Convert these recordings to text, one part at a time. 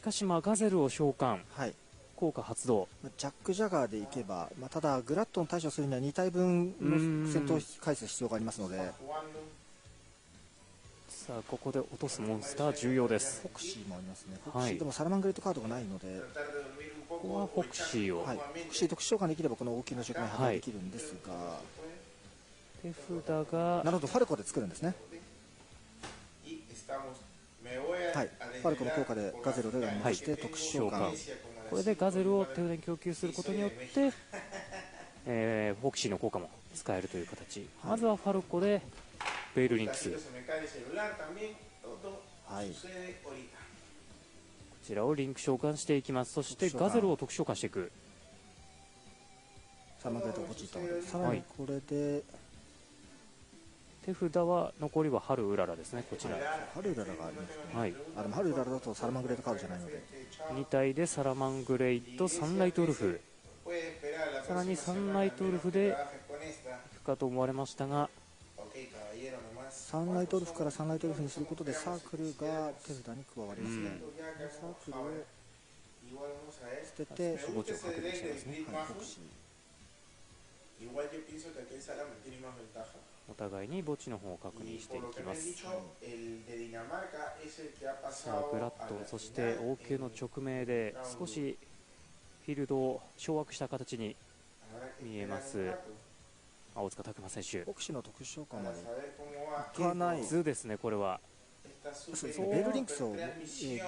かしガゼルを召喚、はい、効果発動。ジャック・ジャガーでいけば、ただグラットンを対処するには2体分の戦闘回数必要がありますので、さあここで落とすモンスター重要です。フォクシーもありますね。フォクシーでもサラマングレートカードがないので、ここはフォクシーを、はい、フォクシー特殊召喚できればこの大きな職面破壊できるんですが、手札がなるほど、ファルコで作るんですね。はい、ファルコの効果でガゼルを手札に戻して特殊召喚、これでガゼルを手札に供給することによって、フォクシーの効果も使えるという形、まずはファルコでベイルリンクス、こちらをリンク召喚していきます。そしてガゼルを特殊召喚していく。サラマングレートがポチッと、さらにこれで、手札は残りは春うららですね。こちら春うららがありますね。でも春うららだとサラマングレートカードじゃないので、2体でサラマングレイト、サンライトウルフ、さらにサンライトウルフでいくかと思われましたが、サンライトウルフからサンライトウルフにすることでサークルが手札に加わりますね。サークルを捨てて墓地を確認してますね。フォクシー、お互いに墓地の方を確認していきます。さあグラットン、そして王宮の直命で少しフィールドを掌握した形に見えます青塚拓磨選手。フォクシーの特殊召喚までいかない図ですね。これはそうですね、ベールリンクスをリン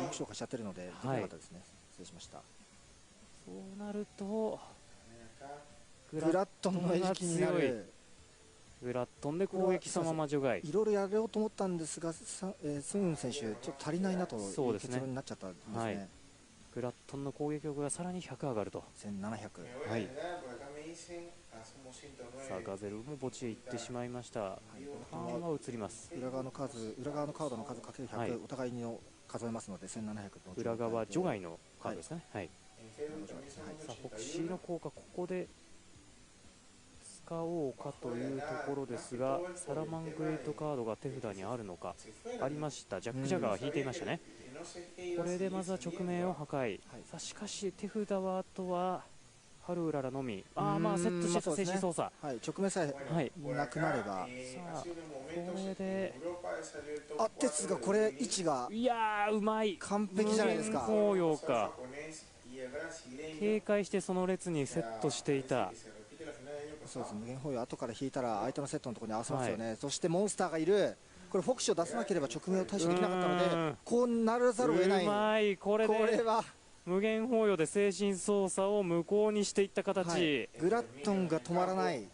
ク召喚しちゃってるのでできなかったですね。失礼しました。そうなるとグラットンの餌食になる。グラットンで攻撃そのまま除外。いろいろやろうと思ったんですが、スン選手ちょっと足りないなという結論になっちゃったんですね。グラットンの攻撃力がさらに100上がると。1700。はい。さあガゼルも墓地へ行ってしまいました。ターンは移ります。裏側のカードの数かける100、お互いに数えますので1700。裏側除外のカードですね。はい。さあフォクシーの効果ここで使おうかというところですが、サラマングレートカードが手札にあるのか。ありました。ジャック・ジャガーは引いていましたね。これでまずは直面を破壊。さあしかし手札はあとは春うららのみ。セットしてた精神操作、直面さえなくなれば、さあこれでですがこれ位置がいやーうまい、完璧じゃないですか。無限包容か、警戒してその列にセットしていた。そうです、無限包容後から引いたら相手のセットのところに合わせますよね。そしてモンスターがいる。これフォクシーを出さなければ直面を対処できなかったので、こうならざるを得ない。うまい、これは無限包容で精神操作を無効にしていった形、グラットンが止まらない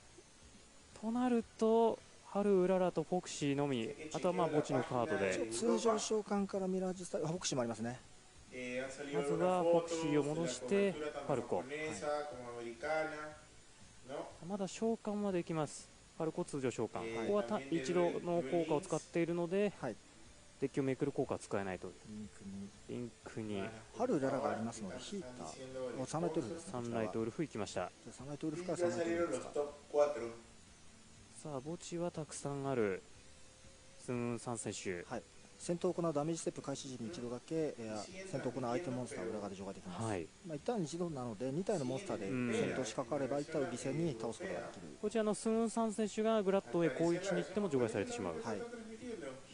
となると春うららとフォクシーのみ、あとは墓地のカードで通常召喚からミラージュスタイル、フォクシーもありますね。まずはフォクシーを戻してファルコ、まだ召喚はできます。ファルコ通常召喚、ここは一度の効果を使っているので、デッキをめくる効果は使えないと。リンクに春うららがありますので引いたサンライトウルフですね。サンライトウルフ行きました。サンライトウルフからサンライトウルフですか。さあ墓地はたくさんあるスン3選手、戦闘を行うダメージステップ開始時に一度だけ戦闘を行う相手モンスターを裏側で除外できます。1ターンに一度なので2体のモンスターで戦闘しかかれば1体を犠牲に倒すことができる。こちらのスン3選手がグラッドへ攻撃しに行っても除外されてしまう、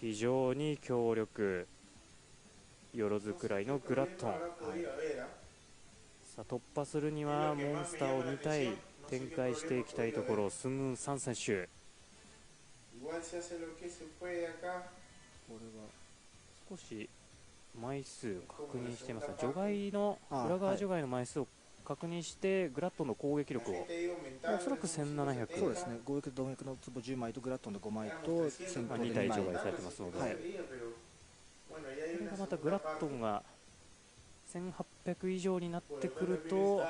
非常に強力、よろずくらいのグラットン、さあ突破するにはモンスターを2体展開していきたいところ、スン3選手。これは少し枚数を確認していますが、除外の裏側除外の枚数を確認してグラットンの攻撃力をおそらく1700、そうですね、攻撃動脈の壺10枚とグラットンの5枚と戦闘で2体除外されてますので、これがまたグラットンが1800以上になってくると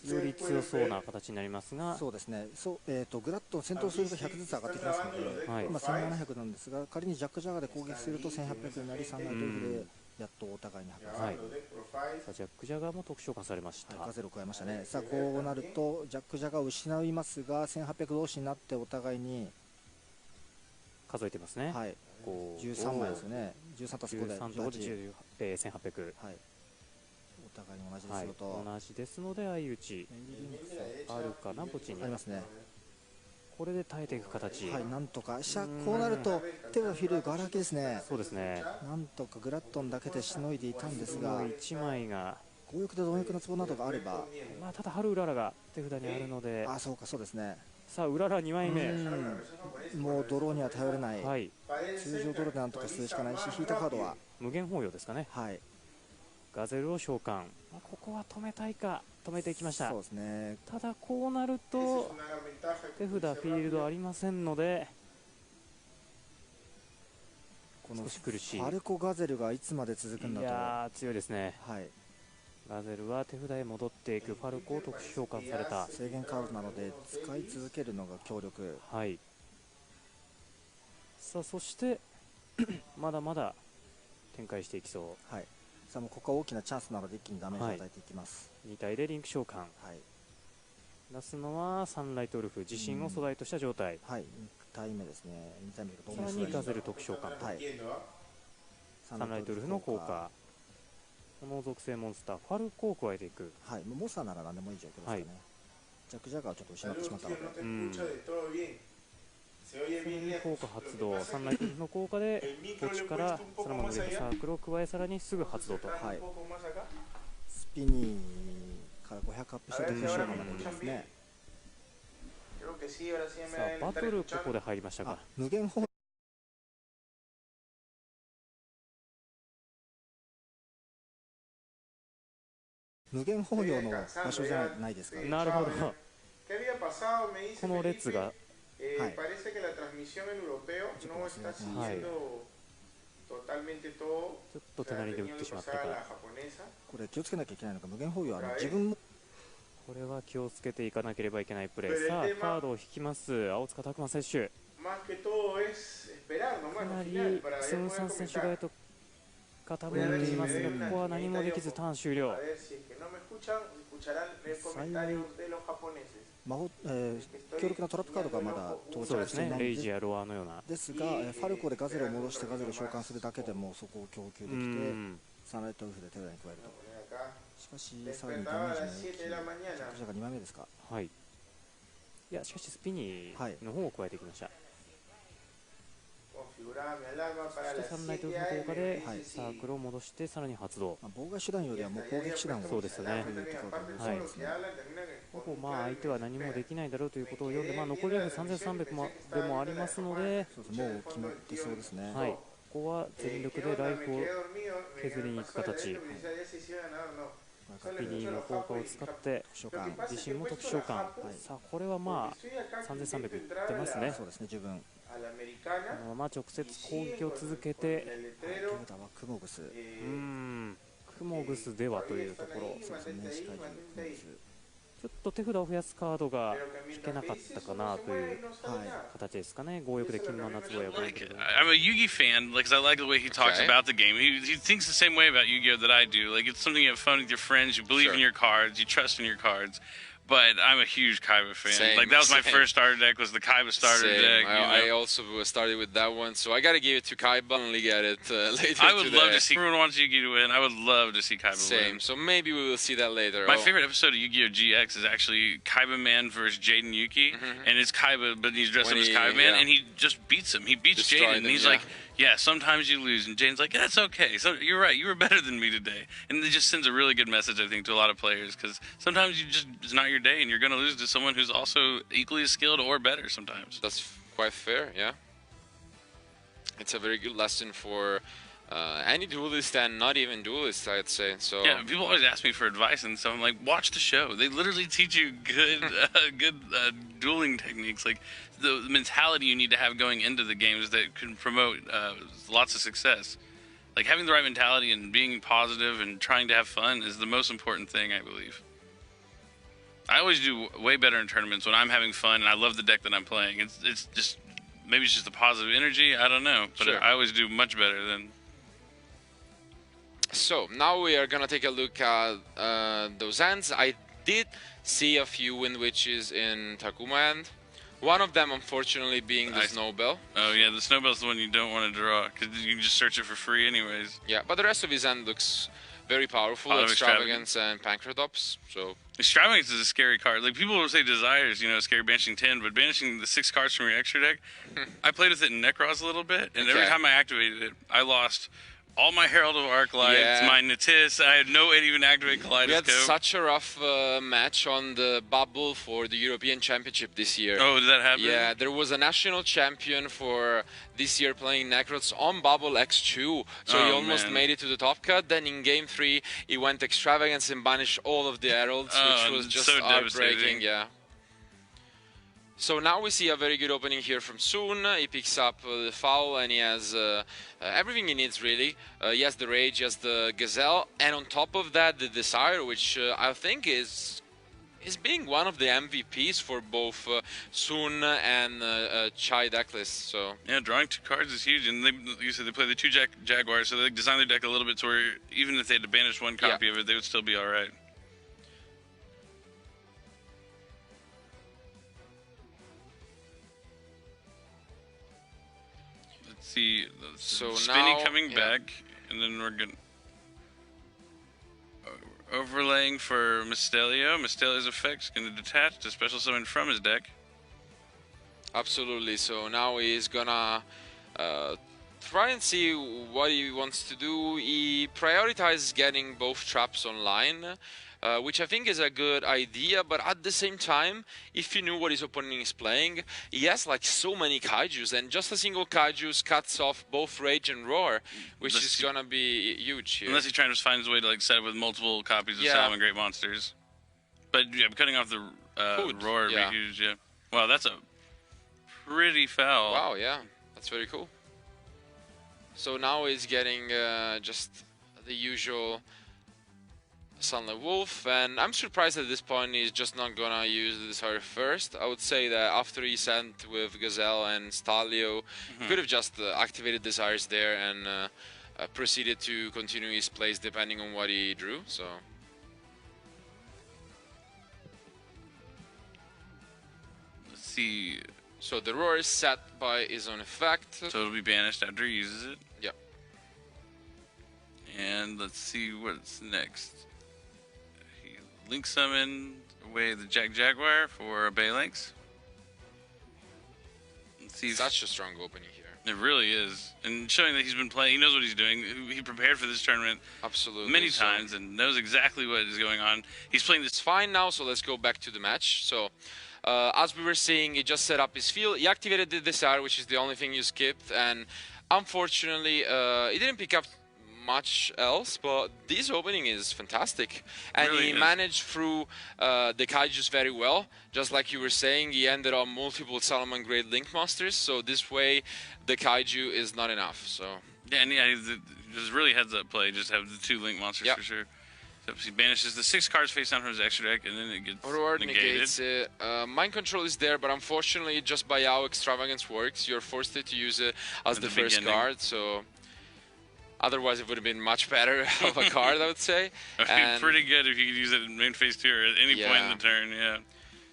より強そうな形になりますが、そうですね、グラットン戦闘数が100ずつ上がってきますので、今1700なんですが、仮にジャック・ジャガーで攻撃すると1800になり、サンライトウルフでやっとお互いに破壊される。ジャック・ジャガーも特殊召喚されました。ガゼルを加えましたね。さあこうなるとジャック・ジャガーを失いますが、1800同士になってお互いに数えてますね。13枚ですよね。13と5で13と5で1800、はい、お互いに同じですのと、はい、同じですので相打ちあるかな、墓地にありますね。これで耐えていく形、はい、なんとかこうなると手がフィルガラ空きですね。そうですね、なんとかグラットンだけでしのいでいたんですが、1枚が強欲で貪欲の壺などがあれば、まあ、ただ春うららが手札にあるので、あ、そうか、そうですね。さあうらら2枚目、もうドローには頼れない、はい、通常ドローでなんとかするしかないし、引いたカードは無限包容ですかね、はい、ガゼルを召喚、ここは止めたいか、止めていきました。そうですね。ただこうなると手札フィールドありませんので、この少し苦しい。ファルコガゼルがいつまで続くんだと。いやー強いですね。はい、ガゼルは手札へ戻っていく、ファルコを特殊召喚された制限カードなので使い続けるのが強力。はい。さあそしてまだまだ展開していきそう。はい。さあもうここは大きなチャンスなので一気にダメージを与えていきます。2体でリンク召喚、はい、出すのはサンライトウルフ、自身を素材とした状態、はい、2体目ですね。2体目とさらにガゼル特殊召喚、はい、サンライトウルフの効果、この属性モンスターファルコを加えていく。はい、もうモンスターなら何でもいい状況ですかね。はい、ジャック・ジャガーをちょっと失ってしまったので、効果発動、サンライトウルフの効果で墓地からサラマングレートサークルを加え、さらにすぐ発動と、はい、スピニーから500アップして特殊召喚までいきますね。さあバトルここで入りましたか。無限放用の場所じゃないですか。なるほど。この列が、はい、ちょっと隣で打ってしまったか。これ気をつけなきゃいけないのが、無限放用自分もこれは気をつけていかなければいけないプレー。さあカードを引きます、青塚拓磨選手。かなりスンサン選手が傾いていますが、ここは何もできずターン終了。幸い強力なトラップカードがまだ到着していないんで、レイジやロアのようなですが、ファルコでガゼルを戻してガゼルを召喚するだけでもそこを供給できて、サンライトウルフで手札に加えると。しかしさらにダメージの大きいジャック・ジャガー2枚目ですか。はい、いやしかしスピニーの方を加えてきました。そしてサンライトウルフの効果でサークルを戻してさらに発動。妨害手段よりはもう攻撃手段をそうですね。ほぼまあ相手は何もできないだろうということを読んで、残りライフ3300でもありますので、もう決まってそうですね。はい、ここは全力でライフを削りに行く形。スピニーの効果を使って自身も特殊召喚、さあこれはまあ3300いってますね。そうですね、十分。このまま直接攻撃を続けて、クモグス、クモグスではというところ。ちょっと手札を増やすカードが引けなかったかなという形ですかね。強欲で金の夏棒や強欲で。I'm a Yugi fan because I like the way he talks about the game. He thinks the same way about Yu-Gi-Oh that I do. Like it's something you have fun with your friends. You believe in your cards. You trust in your cards. But I'm a huge Kaiba fan. Same, like that was my first starter deck. Was the Kaiba starter deck? I also started with that one, so I gotta give it to Kaiba. Only get it later. I would love to see. Everyone wants Yu-Gi to win. I would love to see Kaiba win. Same. So maybe we will see that later. My favorite episode of Yu-Gi-Oh GX is actually Kaiba Man versus Jaden Yuki, and it's Kaiba, but he's dressed up as Kaiba Man, and he just beats him. He beats Jaden, and he's like, "Yeah, sometimes you lose," and Jaden's like, "That's okay. So you're right. You were better than me today." And it just sends a really good message, I think, to a lot of players because sometimes it's not your day, and you're gonna lose to someone who's also equally as skilled or better sometimes. That's quite fair, yeah. It's a very good lesson for any duelist and not even duelist, I'd say. So yeah, people always ask me for advice, and so I'm like, watch the show. They literally teach you good, dueling techniques, like the mentality you need to have going into the games that can promote lots of success. Like having the right mentality and being positive and trying to have fun is the most important thing, I believe. I always do way better in tournaments when I'm having fun and I love the deck that I'm playing. It's just maybe it's just the positive energy. I don't know, but I always do much better than. So now we are gonna take a look at those hands. I did see a few Wind Witches in Takuma hand. One of them, unfortunately, being the Snowbell. Oh yeah, the Snowbell's the one you don't want to draw because you can just search it for free anyways. Yeah, but the rest of his hand looks very powerful. Extravagance and Pancratops. So Extravagance is a scary card. Like people will say Desires, you know, scary banishing 10, but banishing the 6 cards from your extra deck. I played with it in Necros a little bit, and every time I activated it, I lost all my Herald of Arclights, my Natis. I had no way to even activate Kaleidoscope. We had such a rough match on the bubble for the European Championship this year. Oh, did that happen? Yeah, there was a national champion for this year playing Necrots on bubble X2, so he almost made it to the top cut. Then in game 3, he went Extravagance and banished all of the Heralds, which was just so heartbreaking. Yeah. So now we see a very good opening here from Soon. He picks up the Foul and he has everything he needs really. He has the Rage, he has the Gazelle, and on top of that the Desire, which I think is being one of the MVPs for both Soon and Chai decklist. So yeah, drawing 2 cards is huge, and you said they play the 2 Jaguars, so they design their deck a little bit to where even if they had to banish 1 copy of it, they would still be all right. See, so Spinny now, coming back, and then we're gonna overlaying for Mystelio. Mystelio's effect is gonna detach to special summon from his deck. Absolutely. So now he's gonna try and see what he wants to do. He prioritizes getting both traps online, which I think is a good idea, but at the same time, if you knew what his opponent is playing, he has like so many kaijus, and just a single kaiju cuts off both Rage and Roar, which is gonna be huge here. Unless he's trying to find his way to like set it with multiple copies of Salamangreat monsters. But yeah, cutting off the Roar would be huge, yeah. Wow, that's a pretty foul. Wow, yeah, that's very cool. So now he's getting just the usual Sunlight Wolf, and I'm surprised at this point he's just not gonna use the Desire first. I would say that after he sent with Gazelle and Stalio, he could have just activated Desires there and proceeded to continue his plays depending on what he drew. So let's see. So the Roar is set by his own effect. So it'll be banished after he uses it? Yep. And let's see what's next. Link summon away the Jaguar for a Baylynx. Such a strong opening here. It really is. And showing that he's been playing, he knows what he's doing. He prepared for this tournament many times and knows exactly what is going on. He's playing this fine now, so let's go back to the match. So as we were saying, he just set up his field. He activated the Desire, which is the only thing you skipped. And unfortunately, he didn't pick up much else, but this opening is fantastic, and really he managed through the kaijus very well. Just like you were saying, he ended on multiple Salamangreat Link Monsters, so this way the kaiju is not enough. So yeah, and yeah, just really heads up play, just have the 2 Link Monsters for sure. So he banishes the 6 cards face down from his extra deck, and then it gets negates it. Mind Control is there, but unfortunately, just by how Extravagance works, you're forced to use it as the first card. So otherwise, it would have been much better of a card, I would say. It would be pretty good if you could use it in main phase 2 or at any point in the turn, yeah.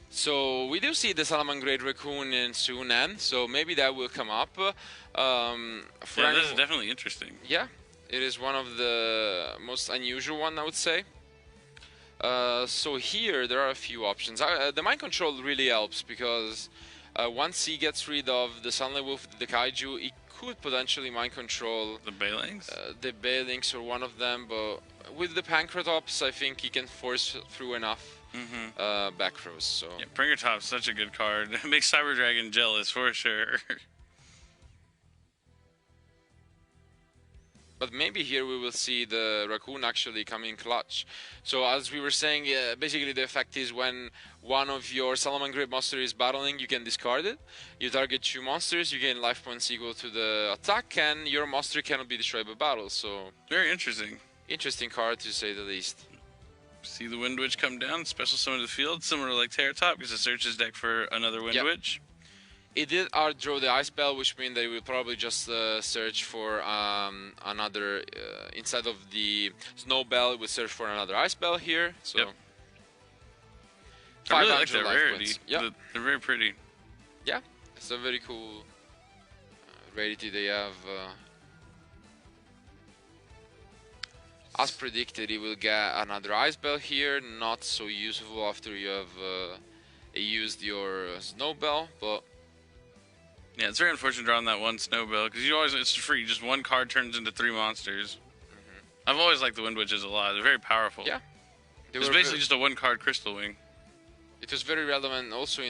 So we do see the Salamangreat Raccoon in soon end, so maybe that will come up. This is definitely interesting. Yeah, it is one of the most unusual one, I would say. So here, there are a few options. The Mind Control really helps, because once he gets rid of the Sunlight Wolf, the Kaiju, he could potentially Mind Control the Baylynx? The Baylynx or one of them, but with the Pancratops, I think he can force through enough back throws. So yeah, Pancratop's such a good card. It makes Cyber Dragon jealous for sure. But maybe here we will see the Raccoon actually come in clutch. So as we were saying, basically the effect is when one of your Salamangreat monster is battling, you can discard it. You target 2 monsters, you gain life points equal to the attack, and your monster cannot be destroyed by battle. So very interesting. Interesting card, to say the least. See the Wind Witch come down, special summon to the field, similar like Terratop, because it searches deck for another Wind Witch. It did outdraw the Ice Bell, which means that it will probably just search for another, instead of the Snow Bell, it will search for another Ice Bell here. So I really like that rarity. They're very pretty. Yeah, it's a very cool rarity they have. As predicted, he will get another Ice Bell here, not so useful after you have used your Snow Bell, but... Yeah, it's very unfortunate drawing that one Snow Bell, because you always, it's free, just one card turns into 3 monsters. I've always liked the Wind Witches a lot, they're very powerful. Yeah. It's basically just a 1-card Crystal Wing. It was very relevant also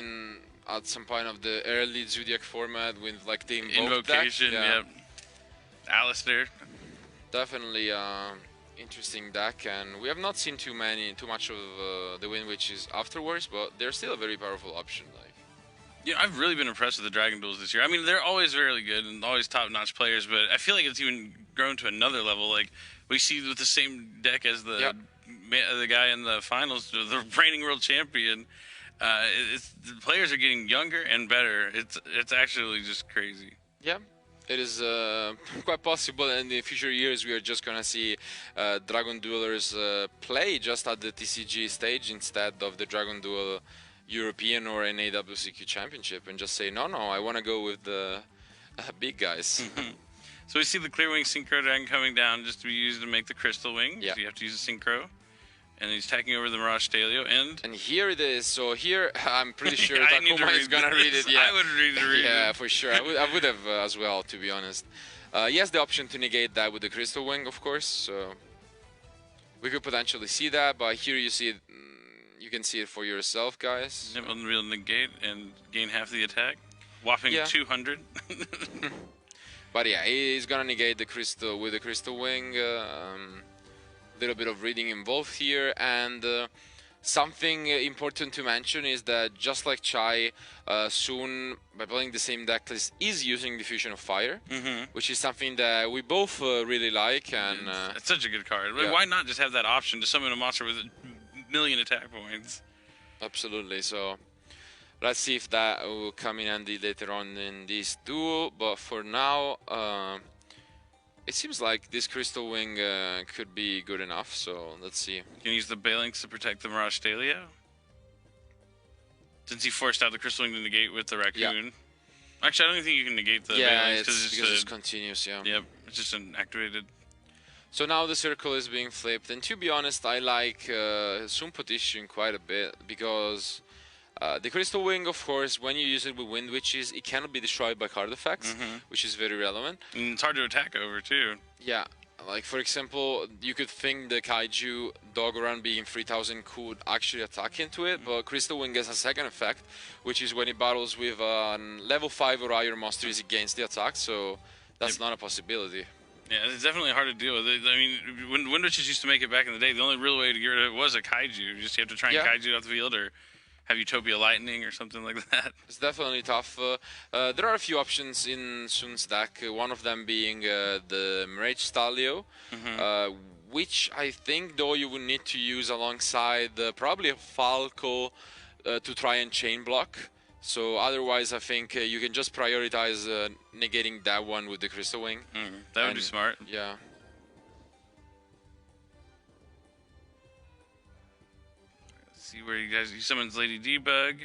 at some point of the early Zodiac format with like the Invocation, deck. yep. Alistair. Definitely interesting deck, and we have not seen too much of the Wind Witches afterwards, but they're still a very powerful option. Like, yeah, I've really been impressed with the Dragon Duels this year. I mean, they're always really good and always top-notch players, but I feel like it's even grown to another level. Like we see with the same deck as the guy in the finals, the reigning world champion. The players are getting younger and better. It's actually just crazy. Yeah. It is quite possible in the future years we are just gonna see Dragon Duelers play just at the TCG stage instead of the Dragon Duel European or NA WCQ Championship, and just say, no, I want to go with the big guys. So we see the Clear Wing Synchro Dragon coming down just to be used to make the Crystal Wing. Yeah. So you have to use a Synchro. And he's attacking over the Mirage Stalio, and here it is. So here, I'm pretty sure Takuma is gonna read it. Yeah, I would read it. Yeah, for sure. I would have as well, to be honest. He has the option to negate that with the Crystal Wing, of course. So we could potentially see that, but here you see it. You can see it for yourself, guys. Yep, Unreal Negate and gain half the attack, whopping 200. But yeah, he's gonna negate the Crystal with the Crystal Wing. Little bit of reading involved here, and something important to mention is that just like Chai, soon by playing the same deck list is using Diffusion of Fire, which is something that we both really like, and it's such a good card. Like, why not just have that option to summon a monster with 1,000,000 attack points? Absolutely. So let's see if that will come in handy later on in this duel, but for now it seems like this Crystal Wing could be good enough, so let's see. You can use the Balinks to protect the Mirage Stalio. Since he forced out the Crystal Wing to negate with the Raccoon. Yeah. Actually, I don't even think you can negate the Balinks because it's continuous, yeah. Yep, it's just an activated. So now the circle is being flipped, and to be honest, I like Sun Petition quite a bit, because the Crystal Wing, of course, when you use it with Wind Witches, it cannot be destroyed by card effects, which is very relevant. And it's hard to attack over, too. Yeah, like for example, you could think the Kaiju Dogoran being 3000 could actually attack into it, but Crystal Wing has a second effect, which is when it battles with level 5 or higher monsters against the attack, so that's not a possibility. Yeah, it's definitely hard to deal with. I mean, when Wind Witches used to make it back in the day, the only real way to get rid of it was a Kaiju. You just have to try and Kaiju off the field, or have Utopia Lightning or something like that. It's definitely tough. There are a few options in Sun's deck, one of them being the Mirage Stalio, which I think, though, you would need to use alongside probably a Falco to try and chain block. So otherwise, I think you can just prioritize negating that one with the Crystal Wing. That would be smart. Yeah. See where you guys, he summons Lady Debug.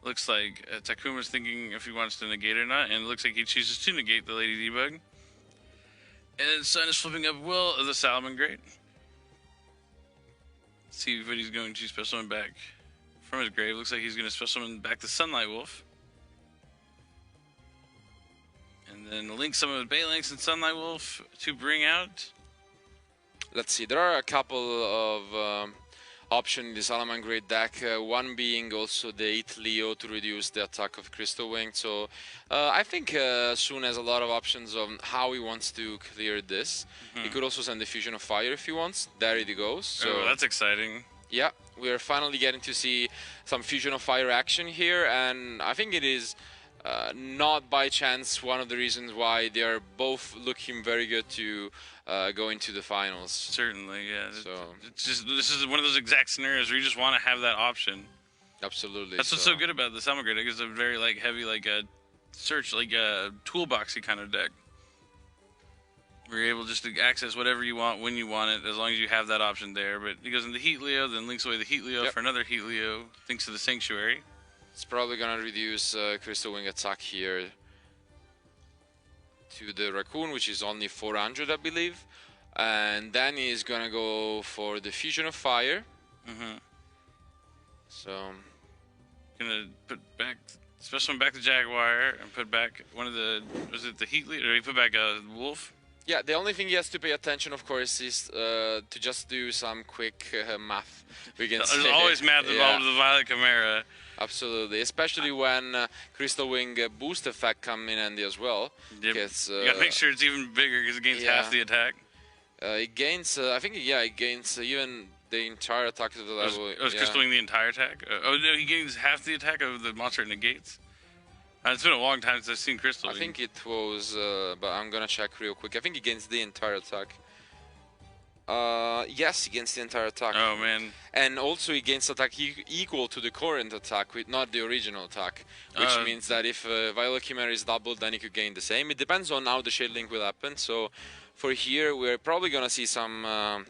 Looks like Takuma's thinking if he wants to negate or not, and it looks like he chooses to negate the Lady Debug. And Sun is flipping up Will of the Salamngreat. See what he's going to special summon back from his grave. Looks like he's going to special summon back the Sunlight Wolf. And then Link summon with Balinks and Sunlight Wolf to bring out. Let's see, there are a couple of options in the Salamngreat deck, one being also the 8 Leo to reduce the attack of Crystal Wing. So I think Sun has a lot of options on how he wants to clear this. He could also send the Fusion of Fire if he wants. There it goes. So that's exciting. Yeah, we are finally getting to see some Fusion of Fire action here, and I think it is not by chance one of the reasons why they are both looking very good to go into the finals. Certainly, yeah. So it's just, this is one of those exact scenarios where you just want to have that option. Absolutely. That's what's so good about the Salamngreat. It's a very heavy search, toolboxy kind of deck. Where you're able just to access whatever you want when you want it, as long as you have that option there. But he goes into Heat Leo, then links away the Heat Leo for another Heat Leo, thinks of the Sanctuary. It's probably gonna reduce Crystal Wing attack here to the Raccoon, which is only 400, I believe. And then he's gonna go for the Fusion of Fire. So gonna put back special one back to Jaguar and put back one of the, was it the Heat Leader? Or he put back a Wolf. yeah, the only thing he has to pay attention, of course, is to just do some quick math. We can There's always math involved with the Violet Chimera. Absolutely, especially when Crystal Wing boost effect come in handy as well. Yep. You gotta make sure it's even bigger because it gains half the attack. It gains, I think, it gains even the entire attack to the level. Was Crystal Wing the entire attack? Oh no, he gains half the attack of the monster it negates. It's been a long time since I've seen Crystal Wing. I think it was, but I'm gonna check real quick. I think he gains the entire attack. Yes, he gains the entire attack. Oh man! And also he gains attack equal to the current attack, not the original attack, which means that if Violet Chimera is doubled, then he could gain the same. It depends on how the shade link will happen. So for here, we're probably gonna see some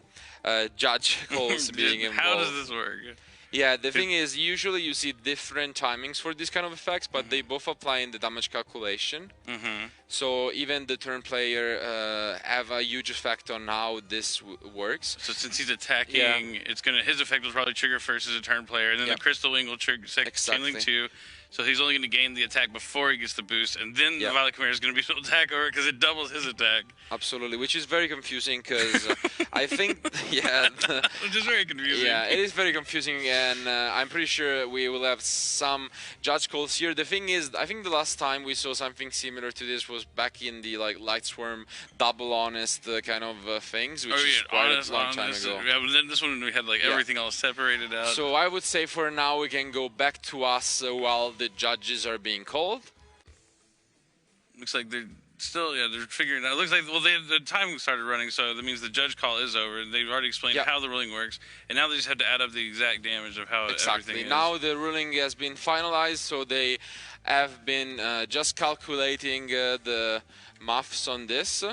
judge calls being involved. How does this work? Yeah, the thing is, usually you see different timings for these kind of effects, but they both apply in the damage calculation. So even the turn player have a huge effect on how this works. So since he's attacking, it's gonna, his effect will probably trigger first as a turn player, and then the Crystal Wing will trigger chain link 2. So he's only going to gain the attack before he gets the boost, and then the Violet Chimera is going to be able to attack over it because it doubles his attack. Absolutely, which is very confusing because I think, which is very confusing. Yeah, it is very confusing, and I'm pretty sure we will have some judge calls here. The thing is, I think the last time we saw something similar to this was back in the Light Swarm double honest kind of things, which is quite a long time ago. Yeah, but then this one we had everything all separated out. So I would say for now we can go back to us while the judges are being called. Looks like they're still, they're figuring it out. It looks like, well, the time started running, so that means the judge call is over. They've already explained how the ruling works, and now they just have to add up the exact damage of how everything is. Now the ruling has been finalized, so they have been just calculating the maths on this.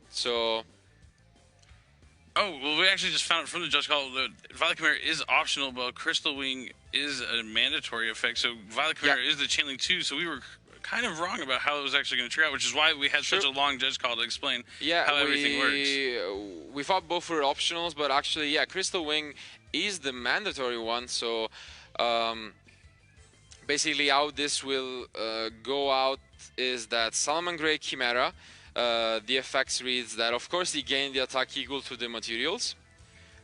So... Oh, well, we actually just found from the judge call that Violet Chimera is optional, but Crystal Wing is a mandatory effect. So Violet Chimera is the chain link 2, so we were kind of wrong about how it was actually going to trigger out, which is why we had such a long judge call to explain how everything works. We thought both were optionals, but actually, Crystal Wing is the mandatory one. So basically how this will go out is that Salamangreat Chimera, the effects reads that of course he gained the attack equal to the materials,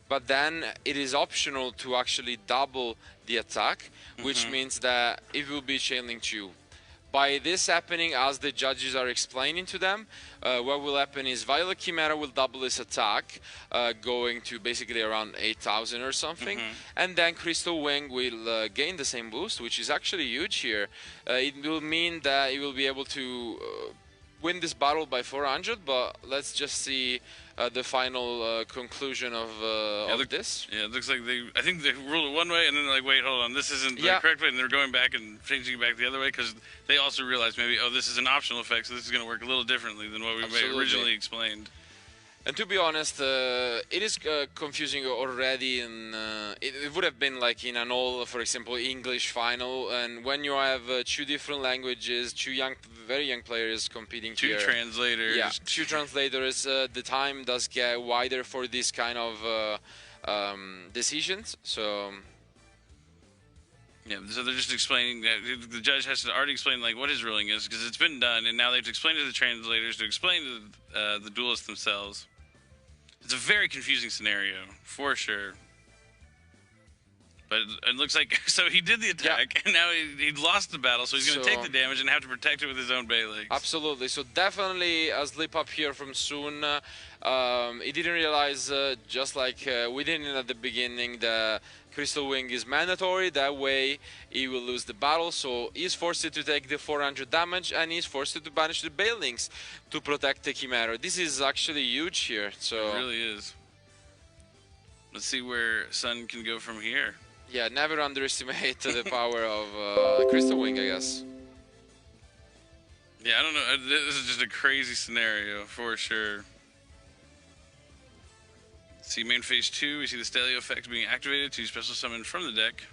but then it is optional to actually double the attack, which means that it will be chain link 2. By this happening, as the judges are explaining to them, what will happen is Violet Chimera will double his attack, going to basically around 8,000 or something, and then Crystal Wing will gain the same boost, which is actually huge here. It will mean that he will be able to win this battle by 400, but let's just see the final conclusion of this. Yeah, it looks like I think they ruled it one way, and then they're like, wait, hold on, this isn't the correct way, and they're going back and changing it back the other way, because they also realized maybe, oh, this is an optional effect, so this is going to work a little differently than what we originally explained. And to be honest, it is confusing already, and it would have been like in an all, for example, English final, and when you have 2 different languages, 2 very young players competing here. 2 translators. Yeah, 2 translators, the time does get wider for this kind of decisions, so... Yeah, so they're just explaining that the judge has to already explain what his ruling is, because it's been done, and now they have to explain to the translators, to explain to the duelists themselves. It's a very confusing scenario, for sure. But it looks like, so he did the attack, and now he lost the battle, so he's going to take the damage and have to protect it with his own Balex. Absolutely, so definitely a slip up here from Soon. He didn't realize, just like we didn't at the beginning, that Crystal Wing is mandatory. That way he will lose the battle, so he's forced to take the 400 damage, and he's forced to banish the Balex to protect the Chimera. This is actually huge here. So it really is. Let's see where Sun can go from here. Yeah, never underestimate the power of Crystal Wing, I guess. Yeah, I don't know. This is just a crazy scenario, for sure. See main phase 2, we see the Stelio effect being activated to special summon from the deck.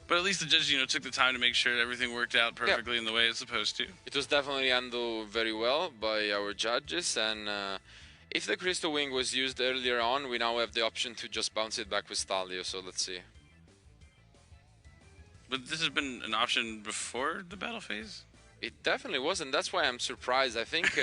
But at least the judges, took the time to make sure that everything worked out perfectly in the way it's supposed to. It was definitely handled very well by our judges, and if the Crystal Wing was used earlier on, we now have the option to just bounce it back with Stalio, so let's see. But this has been an option before the battle phase? It definitely was, and that's why I'm surprised. I think,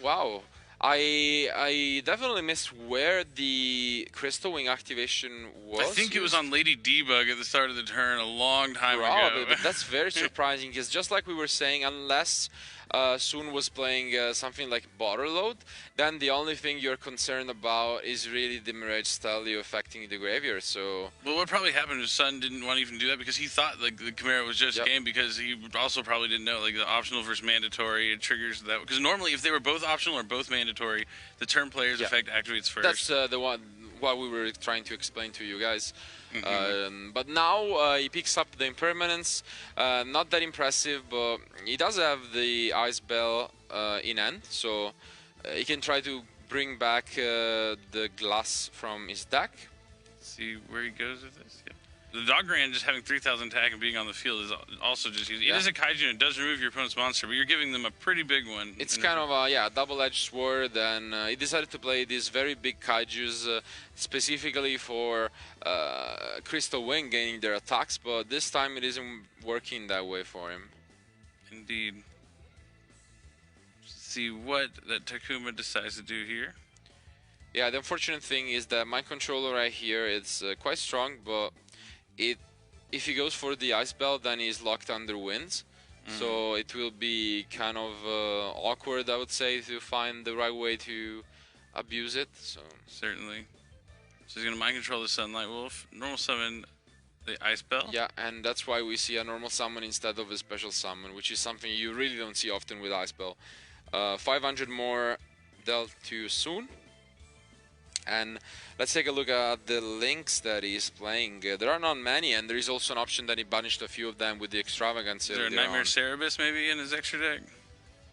wow. I definitely missed where the Crystal Wing activation was. I think it was on Lady Debug at the start of the turn a long time ago. But that's very surprising, because just like we were saying, unless Soon was playing something like Border Load, then the only thing you're concerned about is really the Mirage Stalio affecting the graveyard. So, well, what probably happened is Sun didn't want to even do that because he thought like the Chimera was just a game, because he also probably didn't know like the optional versus mandatory, it triggers that, because normally if they were both optional or both mandatory, the turn player's effect activates first. That's the one what we were trying to explain to you guys. But now he picks up the impermanence. Not that impressive, but he does have the Ice Bell in hand, so he can try to bring back the glass from his deck. See where he goes with this. Yep. The Dog Grand just having 3,000 attack and being on the field is also just easy. It is a kaiju and it does remove your opponent's monster, but you're giving them a pretty big one. It's kind of a double-edged sword, and he decided to play these very big kaijus specifically for Crystal Wing gaining their attacks, but this time it isn't working that way for him. Indeed. See what that Takuma decides to do here. Yeah, the unfortunate thing is that my controller right here is quite strong, but if he goes for the Ice Bell, then he's locked under winds. So it will be kind of awkward, I would say, to find the right way to abuse it. So certainly. So he's going to mind control the Sunlight Wolf, normal summon the Ice Bell. Yeah, and that's why we see a normal summon instead of a special summon, which is something you really don't see often with Ice Bell. 500 more dealt to Soon. And let's take a look at the links that he's playing. There are not many, and there is also an option that he banished a few of them with the Extravagance. Is there a Nightmare Cerebus maybe in his extra deck?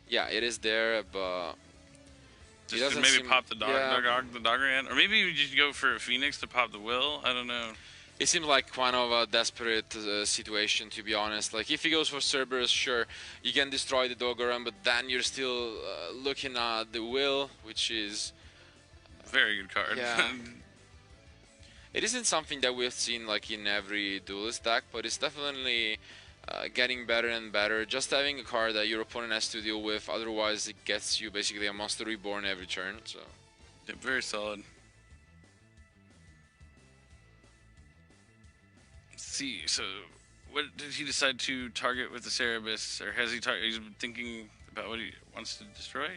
Yeah, it is there, but just to maybe pop the Doggerant, or maybe you just go for a Phoenix to pop the Will. I don't know. It seems like kind of a desperate situation, to be honest. Like, if he goes for Cerberus, sure, you can destroy the Doggerant, but then you're still looking at the Will, which is very good card. Yeah. It isn't something that we've seen like in every duelist deck, but it's definitely getting better and better. Just having a card that your opponent has to deal with, otherwise it gets you basically a Monster Reborn every turn. So yeah, very solid. Let's see, so what did he decide to target with the Cerebus, or has he he's thinking about what he wants to destroy?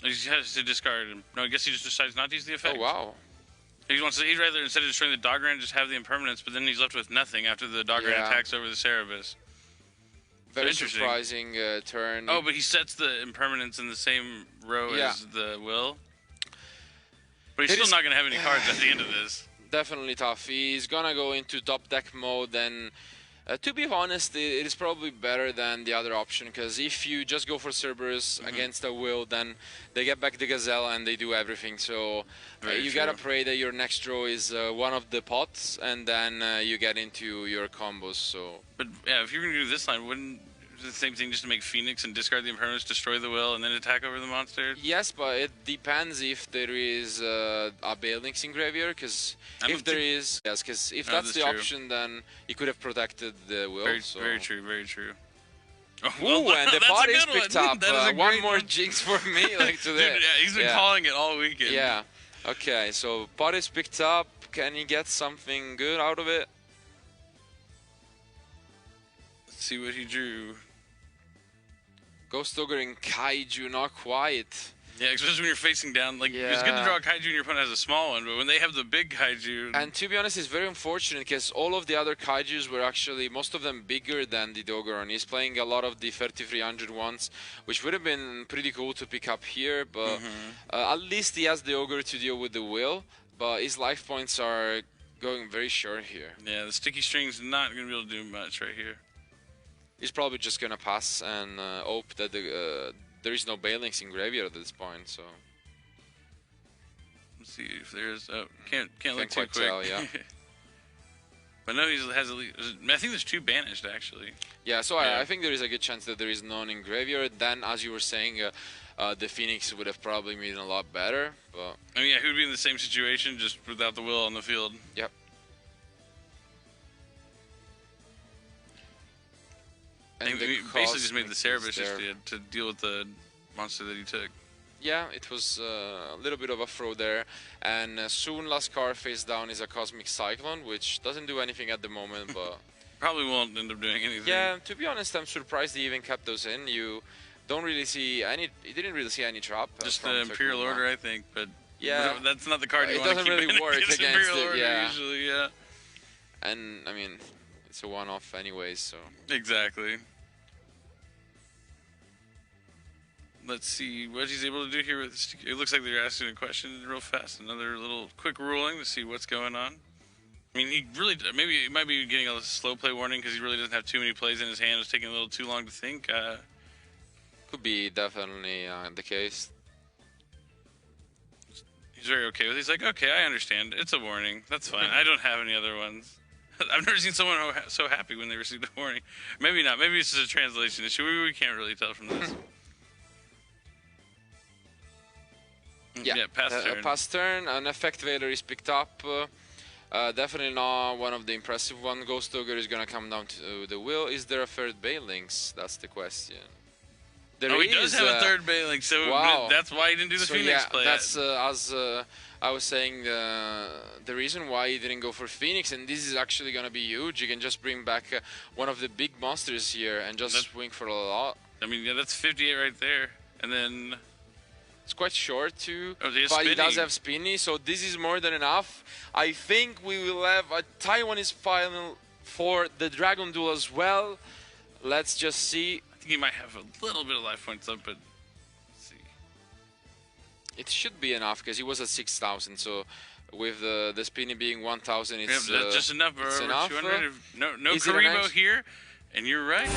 He has to discard him. No, I guess he just decides not to use the effect. Oh, wow. He'd rather, instead of destroying the Doggerant, just have the impermanence, but then he's left with nothing after the Doggerant attacks over the Cerebus. Very surprising turn. Oh, but he sets the impermanence in the same row as the Will. But he's still not going to have any cards at the end of this. Definitely tough. He's going to go into top deck mode, and to be honest, it is probably better than the other option, because if you just go for Cerberus against a Will, then they get back the Gazelle and they do everything. So you gotta pray that your next draw is one of the pots, and then you get into your combos. So, but yeah, if you're gonna do this line, wouldn't the same thing just to make Phoenix and discard the impermanence, destroy the Will, and then attack over the monster? Yes, but it depends if there is a Balinx in graveyard, because if there is, yes, because if that's the option, then he could have protected the Will. Very true, very true. Oh, well, and the pot is picked up. One more jinx for me, like today. Dude, yeah, he's been calling it all weekend. Yeah. Okay, so pot is picked up. Can he get something good out of it? Let's see what he drew. Ghost Ogre and Kaiju, not quite. Yeah, especially when you're facing down. Like, it's good to draw a Kaiju and your opponent has a small one, but when they have the big Kaiju... And to be honest, it's very unfortunate, because all of the other Kaijus were actually, most of them bigger than the Dogoron. He's playing a lot of the 3300 ones, which would have been pretty cool to pick up here, but at least he has the Ogre to deal with the Will, but his life points are going very short here. Yeah, the sticky string's not going to be able to do much right here. He's probably just going to pass and hope that there is no Balinx in graveyard at this point. So let's see if there's. Oh, can't look too quick. Tell, yeah. But no, he has at least, I think there's 2 banished actually. Yeah, so I think there is a good chance that there is none in graveyard. Then, as you were saying, the Phoenix would have probably been a lot better. But I mean, yeah, he would be in the same situation just without the will on the field. Yep. And he basically just made the Cerebish to deal with the monster that he took. Yeah, it was a little bit of a throw there, and soon last card face down is a Cosmic Cyclone, which doesn't do anything at the moment, but probably won't end up doing anything. Yeah, to be honest, I'm surprised he even kept those in. You don't really see any. You didn't really see any trap. Just the Imperial Order, I think, but yeah, that's not the card you want to keep. It doesn't really work against Imperial it. Order usually, yeah. And I mean, it's a one-off anyways, so exactly. Let's see what he's able to do here. It looks like they're asking a question real fast. Another little quick ruling to see what's going on. I mean, he really, maybe he might be getting a slow play warning because he really doesn't have too many plays in his hand. It's taking a little too long to think. Could be definitely the case. He's very okay with it. He's like, okay, I understand. It's a warning. That's fine. I don't have any other ones. I've never seen someone so happy when they received a warning. Maybe not. Maybe it's just a translation issue. We can't really tell from this. Yeah, pass turn. An Effect Veiler is picked up. Definitely not one of the impressive ones. Ghost Ogre is going to come down to the will. Is there a third Baelings? That's the question. He does have a third Baeling, so that's why he didn't do the Phoenix play. That's as I was saying, the reason why he didn't go for Phoenix, and this is actually going to be huge. You can just bring back one of the big monsters here and just swing for a lot. I mean, yeah, that's 58 right there. And then it's quite short too, but he does have Spinny, so this is more than enough. I think we will have a Taiwanese final for the Dragon Duel as well. Let's just see. I think he might have a little bit of life points up, but let's see. It should be enough because he was at 6,000, so with the Spinny being 1,000, it's that's just enough. It's enough. 200. No Karibo here, and you're right.